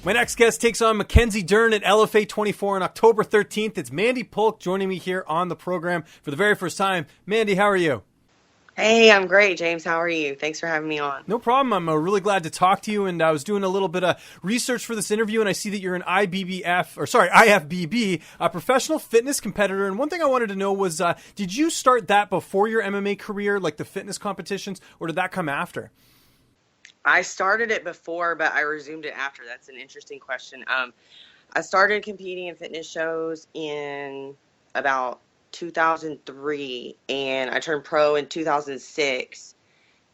My next guest takes on Mackenzie Dern at LFA 24 on October 13th. It's Mandy Polk joining me here on the program for the very first time. Mandy, how are you? Hey, I'm great, James. How are you? Thanks for having me on. No problem. I'm really glad to talk to you. And I was doing a little bit of research for this interview, and I see that you're an IFBB, a professional fitness competitor. And one thing I wanted to know was, did you start that before your MMA career, like the fitness competitions, or did that come after? I started it before, but I resumed it after. That's an interesting question. I started competing in fitness shows in about 2003, and I turned pro in 2006.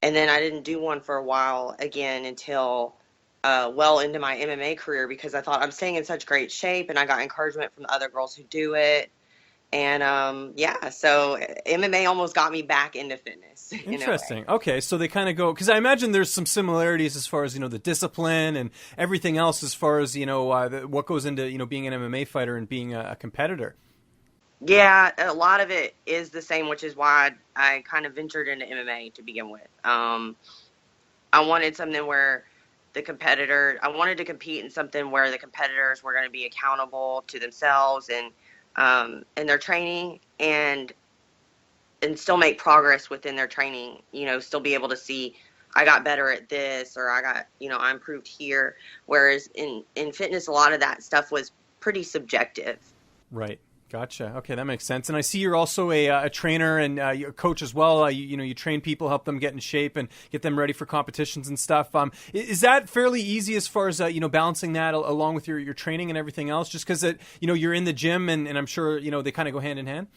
And then I didn't do one for a while again until well into my MMA career, because I thought I'm staying in such great shape, and I got encouragement from the other girls who do it. And so MMA almost got me back into fitness. Interesting. Okay, so they kind of go, because I imagine there's some similarities as far as, the discipline and everything else as far as, what goes into, being an MMA fighter and being a competitor. Yeah, a lot of it is the same, which is why I kind of ventured into MMA to begin with. I wanted something where I wanted to compete in something where the competitors were going to be accountable to themselves and their training, and still make progress within their training, still be able to see I got better at this, or I improved here. Whereas in fitness, a lot of that stuff was pretty subjective. Right. Gotcha. Okay, that makes sense. And I see you're also a trainer and you're a coach as well. You train people, help them get in shape and get them ready for competitions and stuff. Is that fairly easy as far as balancing that along with your training and everything else? Just because you're in the gym and I'm sure they kind of go hand in hand.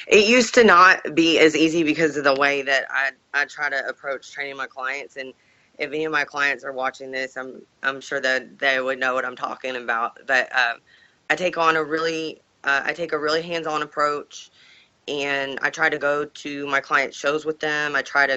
It used to not be as easy because of the way that I try to approach training my clients. And if any of my clients are watching this, I'm sure that they would know what I'm talking about. But I take a really hands-on approach, and I try to go to my clients' shows with them. I don't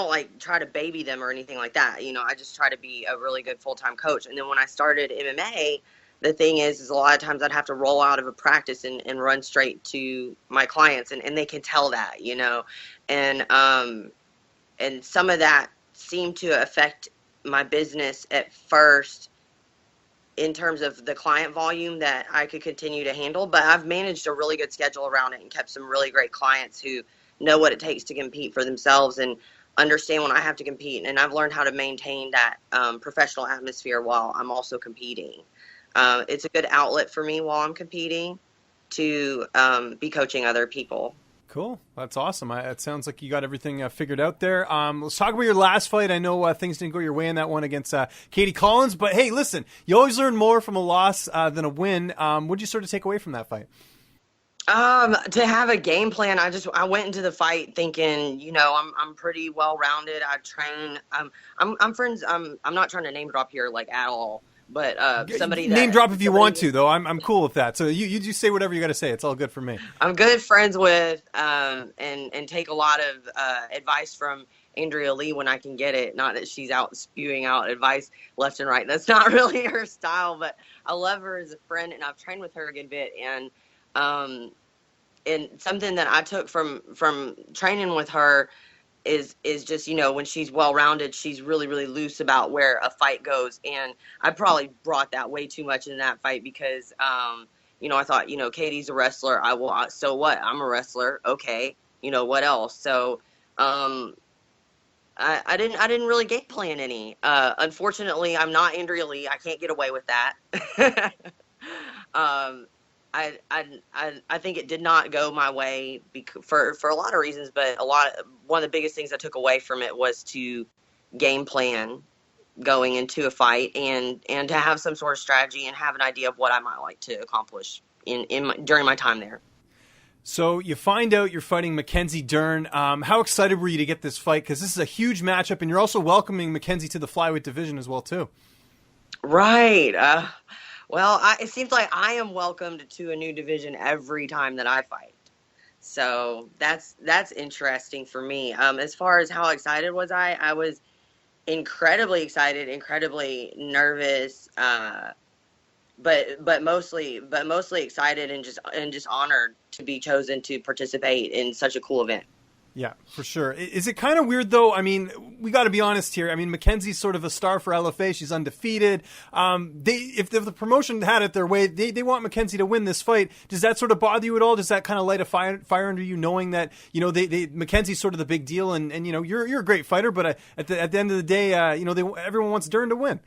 like try to baby them or anything like that. I just try to be a really good full-time coach. And then when I started MMA, the thing is a lot of times I'd have to roll out of a practice and run straight to my clients, and they can tell that, and some of that seemed to affect my business at first, in terms of the client volume that I could continue to handle. But I've managed a really good schedule around it and kept some really great clients who know what it takes to compete for themselves and understand when I have to compete. And I've learned how to maintain that professional atmosphere while I'm also competing. It's a good outlet for me while I'm competing to be coaching other people. Cool. That's awesome. It sounds like you got everything figured out there. Let's talk about your last fight. I know things didn't go your way in that one against Katie Collins, but hey, listen, you always learn more from a loss than a win. What did you sort of take away from that fight? To have a game plan, I went into the fight thinking, I'm pretty well rounded. I train. I'm friends. I'm not trying to name drop here like at all. But somebody name drop if you want to, though. I'm cool with that. So you just say whatever you got to say. It's all good for me. I'm good friends with and take a lot of advice from Andrea Lee when I can get it. Not that she's out spewing out advice left and right. That's not really her style. But I love her as a friend, and I've trained with her a good bit. And something that I took from training with her is just, when she's well-rounded, she's really, really loose about where a fight goes. And I probably brought that way too much in that fight because, I thought, Katie's a wrestler. So what? I'm a wrestler. Okay. What else? So, I didn't really game plan any. Unfortunately, I'm not Andrea Lee. I can't get away with that. I think it did not go my way for a lot of reasons, but one of the biggest things I took away from it was to game plan going into a fight and to have some sort of strategy and have an idea of what I might like to accomplish during my time there. So you find out you're fighting Mackenzie Dern. How excited were you to get this fight? Because this is a huge matchup, and you're also welcoming Mackenzie to the flyweight division as well, too. Right. Well, it seems like I am welcomed to a new division every time that I fight. So that's interesting for me. As far as how excited was I was incredibly excited, incredibly nervous, but mostly excited and just honored to be chosen to participate in such a cool event. Yeah, for sure. Is it kind of weird, though? I mean, we got to be honest here. I mean, Mackenzie's sort of a star for LFA. She's undefeated. If the promotion had it their way, they want Mackenzie to win this fight. Does that sort of bother you at all? Does that kind of light a fire under you, knowing that, you know, Mackenzie's sort of the big deal, and you know, you're a great fighter, but at the end of the day, you know, everyone wants Dern to win.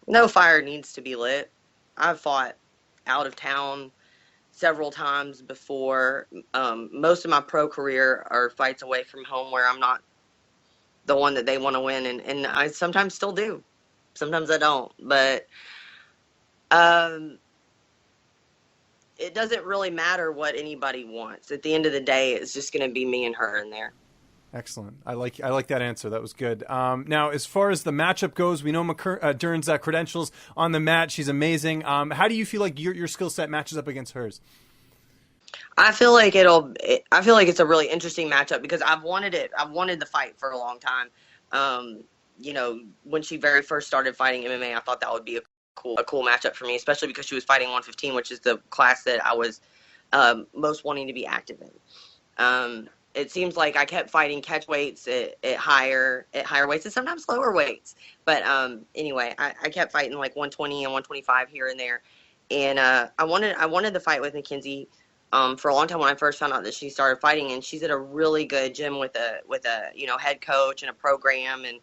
No fire needs to be lit. I've fought out of town several times before. Most of my pro career are fights away from home where I'm not the one that they want to win, and I sometimes still do. Sometimes I don't, but it doesn't really matter what anybody wants. At the end of the day, it's just going to be me and her in there. Excellent. I like that answer. That was good. Now, as far as the matchup goes, we know Dern's credentials on the mat. She's amazing. How do you feel like your skill set matches up against hers? I feel like it's a really interesting matchup because I've wanted it. I've wanted the fight for a long time. You know, when she very first started fighting MMA, I thought that would be a cool matchup for me, especially because she was fighting 115, which is the class that I was most wanting to be active in. It seems like I kept fighting catch weights at higher weights and sometimes lower weights. But anyway, I kept fighting like 120 and 125 here and there. And I wanted the fight with Mackenzie for a long time when I first found out that she started fighting. And she's at a really good gym with a you know, head coach and a program. And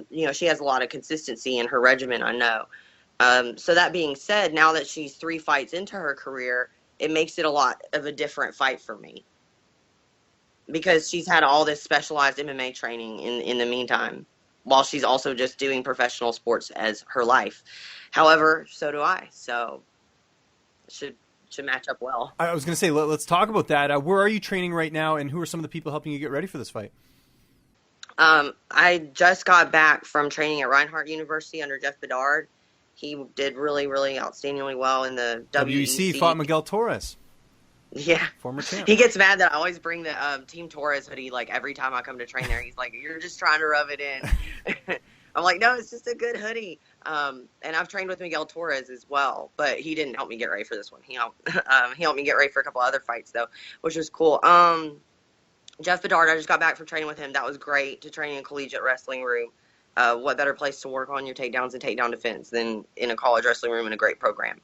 you know, she has a lot of consistency in her regimen, I know. So that being said, now that she's 3 fights into her career, it makes it a lot of a different fight for me, because she's had all this specialized MMA training in the meantime, while she's also just doing professional sports as her life. However, so do I. So it should match up well. I was going to say, let's talk about that. Where are you training right now, and who are some of the people helping you get ready for this fight? I just got back from training at Reinhardt University under Jeff Bedard. He did really, really outstandingly well in the WEC. Fought Miguel Torres. Yeah. Former champ. He gets mad that I always bring the Team Torres hoodie, like, every time I come to train there. He's like, you're just trying to rub it in. I'm like, no, it's just a good hoodie. And I've trained with Miguel Torres as well, but he didn't help me get ready for this one. He helped me get ready for a couple other fights, though, which was cool. Jeff Bedard, I just got back from training with him. That was great, to train in a collegiate wrestling room. What better place to work on your takedowns and takedown defense than in a college wrestling room in a great program.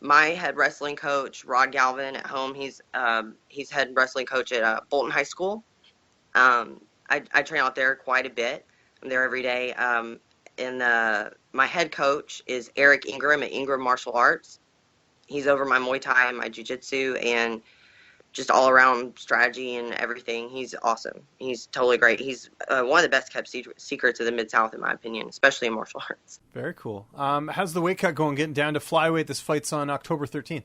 My head wrestling coach, Rod Galvin, at home, he's head wrestling coach at Bolton High School. I train out there quite a bit. I'm there every day. And my head coach is Eric Ingram at Ingram Martial Arts. He's over my Muay Thai and my Jiu-Jitsu and just all around strategy and everything. He's awesome. He's totally great. He's one of the best kept secrets of the Mid-South, in my opinion, especially in martial arts. Very cool. How's the weight cut going, getting down to flyweight? This fight's on October 13th.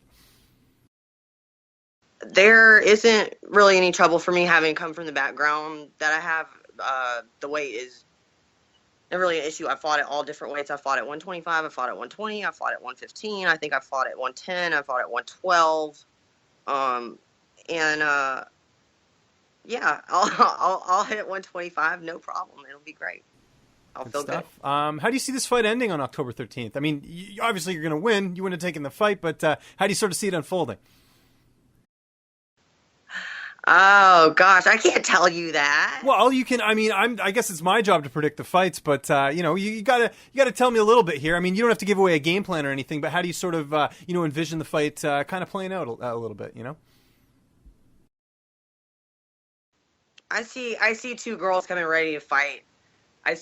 There isn't really any trouble for me, having come from the background that I have. The weight is never really an issue. I fought at all different weights. I fought at 125. I fought at 120. I fought at 115. I think I fought at 110. I fought at 112. Yeah, I'll hit 125, no problem. It'll be great. I'll feel good. How do you see this fight ending on October 13th? I mean, obviously you're going to win. You wouldn't have taken the fight, but how do you sort of see it unfolding? Oh gosh, I can't tell you that. Well, you can. I mean, I guess it's my job to predict the fights, but you know, you gotta tell me a little bit here. I mean, you don't have to give away a game plan or anything, but how do you sort of envision the fight kind of playing out a little bit? You know. I see 2 girls coming ready to fight. I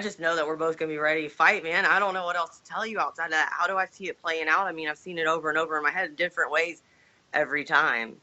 just know that we're both going to be ready to fight, man. I don't know what else to tell you outside of that. How do I see it playing out? I mean, I've seen it over and over in my head in different ways every time.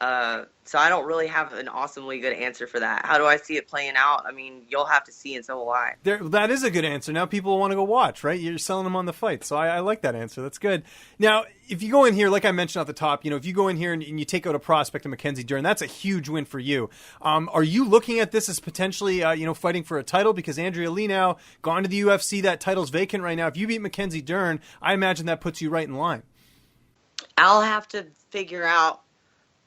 So I don't really have an awesomely good answer for that. How do I see it playing out? I mean, you'll have to see, and so will I. That is a good answer. Now people want to go watch, right? You're selling them on the fight. So I like that answer. That's good. Now, if you go in here, like I mentioned at the top, if you go in here and you take out a prospect of Mackenzie Dern, that's a huge win for you. Are you looking at this as potentially, fighting for a title? Because Andrea Lee now gone to the UFC, that title's vacant right now. If you beat Mackenzie Dern, I imagine that puts you right in line. I'll have to figure out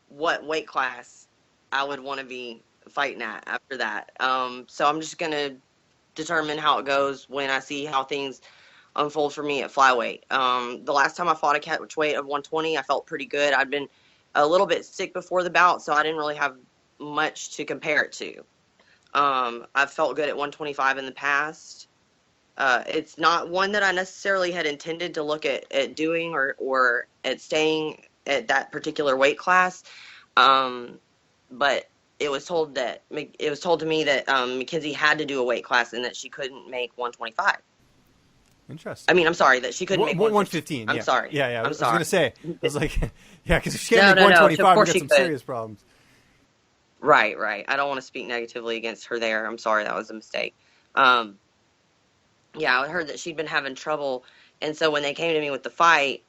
what weight class I would want to be fighting at after that. So I'm just going to determine how it goes when I see how things unfold for me at flyweight. The last time I fought a catch weight of 120, I felt pretty good. I'd been a little bit sick before the bout, so I didn't really have much to compare it to. I've felt good at 125 in the past. It's not one that I necessarily had intended to look at doing or at staying at that particular weight class. But it was told to me that Mackenzie had to do a weight class and that she couldn't make 125. Interesting. I mean, I'm sorry that she couldn't make 115. I'm sorry. Yeah. I was sorry. going to say, I was like, yeah, because if she can't make 125, we got some serious problems. Right. I don't want to speak negatively against her there. I'm sorry, that was a mistake. Yeah, I heard that she'd been having trouble, and so when they came to me with the fight,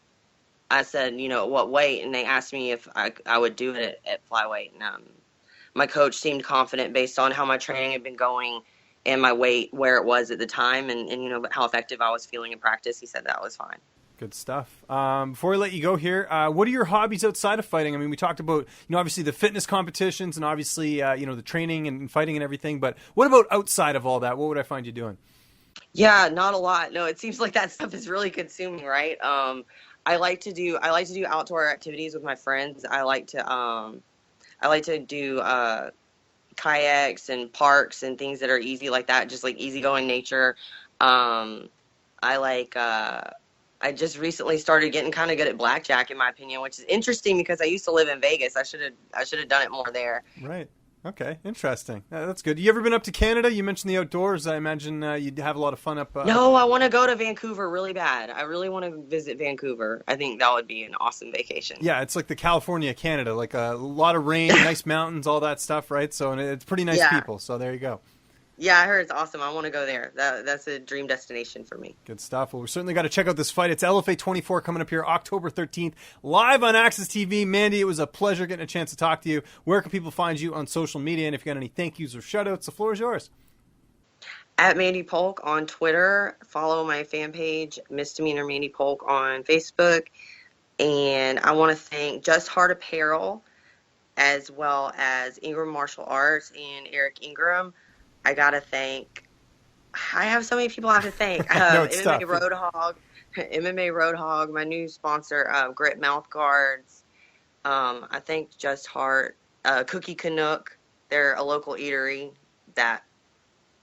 I said, what weight, and they asked me if I would do it at flyweight, and my coach seemed confident based on how my training had been going and my weight where it was at the time, and how effective I was feeling in practice. He said that was fine. Good stuff. Before we let you go here, what are your hobbies outside of fighting? I mean, we talked about, obviously the fitness competitions and obviously, the training and fighting and everything, but what about outside of all that? What would I find you doing? Yeah, not a lot. No, it seems like that stuff is really consuming, right? I like to do outdoor activities with my friends. I like to do kayaks and parks and things that are easy like that, just like easygoing nature. I just recently started getting kind of good at blackjack, in my opinion, which is interesting because I used to live in Vegas. I should have done it more there. Right. Okay. Interesting. That's good. You ever been up to Canada? You mentioned the outdoors. I imagine you'd have a lot of fun up. No, I want to go to Vancouver really bad. I really want to visit Vancouver. I think that would be an awesome vacation. Yeah, it's like the California, Canada, like a lot of rain, nice mountains, all that stuff, right? So and it's pretty nice people. So there you go. Yeah, I heard it's awesome. I want to go there. That's a dream destination for me. Good stuff. Well, we certainly got to check out this fight. It's LFA 24 coming up here October 13th, live on Access TV. Mandy, it was a pleasure getting a chance to talk to you. Where can people find you on social media? And if you got any thank yous or shout-outs, the floor is yours. At Mandy Polk on Twitter. Follow my fan page, Misdemeanor Mandy Polk on Facebook. And I want to thank Just Heart Apparel, as well as Ingram Martial Arts and Eric Ingram. I gotta thank. I have so many people I have to thank. MMA Roadhog, my new sponsor, Grit Mouth Guards. I thank Just Heart, Cookie Canuck. They're a local eatery that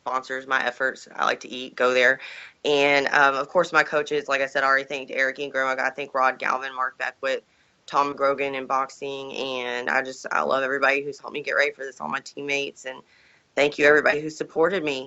sponsors my efforts. I like to eat. Go there, and of course my coaches. Like I said, I already thanked Eric Ingram. I gotta thank Rod Galvin, Mark Beckwith, Tom Grogan in boxing, and I love everybody who's helped me get ready for this. All my teammates and. Thank you, everybody who supported me.